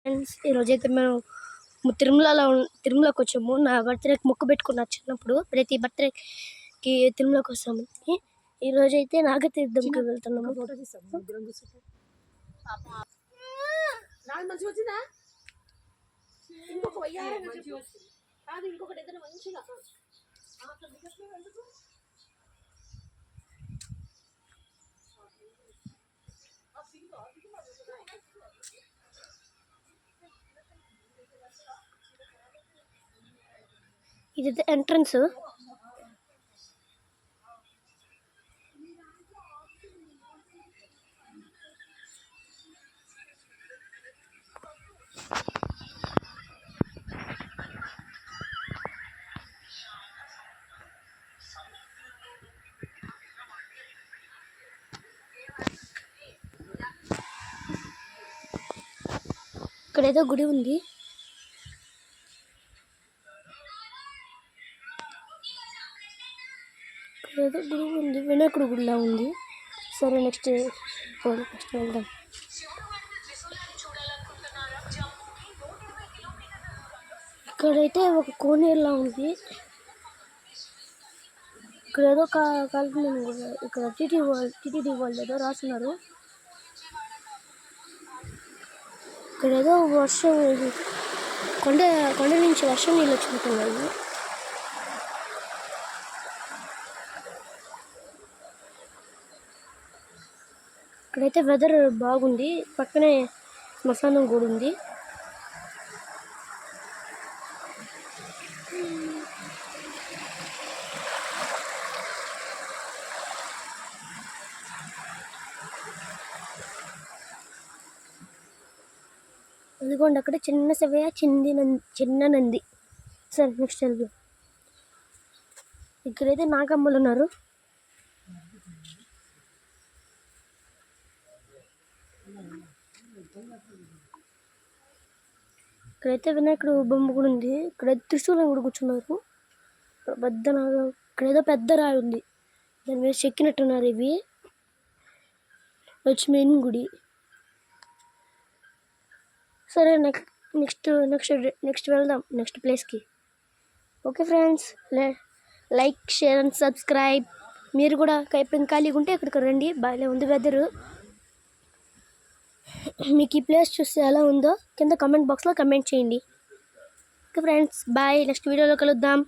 Friends ఈరోజైతే మేము తిరుమలకి వచ్చాము. నా బర్త్డేకి మొక్కు పెట్టుకున్నా చిన్నప్పుడు. ప్రతి బర్త్డేకి తిరుమలకి వస్తాము. ఈరోజైతే నాగతీర్థంకి వెళ్తున్నాము. ఇది ఎంట్రన్స్. ఇక్కడ ఏదో గుడి ఉంది. ఏదో గుడి ఉంది, వినాయకుడు గుడిలా ఉంది. సరే నెక్స్ట్ వెళ్దాం. ఇక్కడైతే ఒక కోనేరులా ఉంది. ఇక్కడ ఏదో కాల్పులను కూడా ఇక్కడ టీటీడీ వాళ్ళు ఏదో రాస్తున్నారు. ఇక్కడ ఏదో వర్షం కొండ నుంచి వర్షం నీళ్ళు వచ్చినట్టున్నాయి. ఇక్కడైతే వెదర్ బాగుంది. పక్కనే శ్మశానం కూడా ఉంది. అదిగోండి అక్కడ చిన్న శివయ్య, చిన్న నంది. సరే నెక్స్ట్ వెళ్దాం. ఇక్కడైతే నాగమ్మలు ఉన్నారు. ఇక్కడైతే వినాయకుడు బొమ్మ కూడా ఉంది. ఇక్కడైతే త్రిశూలం కూడా కూర్చున్నారు. ఇక్కడ ఏదో పెద్ద రాయి ఉంది, దాని మీద చెక్కినట్టున్నారు. ఇవి లక్ష్మీన్ గుడి. సరే నెక్స్ట్ వెళ్దాం నెక్స్ట్ ప్లేస్కి. Okay friends, like share and subscribe. మీరు కూడా ఎప్పుడు ఖాళీగా ఉంటే ఇక్కడికి రండి. బాగా ఉంది వెదరు. మీకు ఈ ప్లేస్ చూస్తే ఎలా ఉందో కింద కామెంట్ బాక్స్లో కమెంట్ చేయండి. Okay friends, bye. నెక్స్ట్ వీడియోలో కలుద్దాం.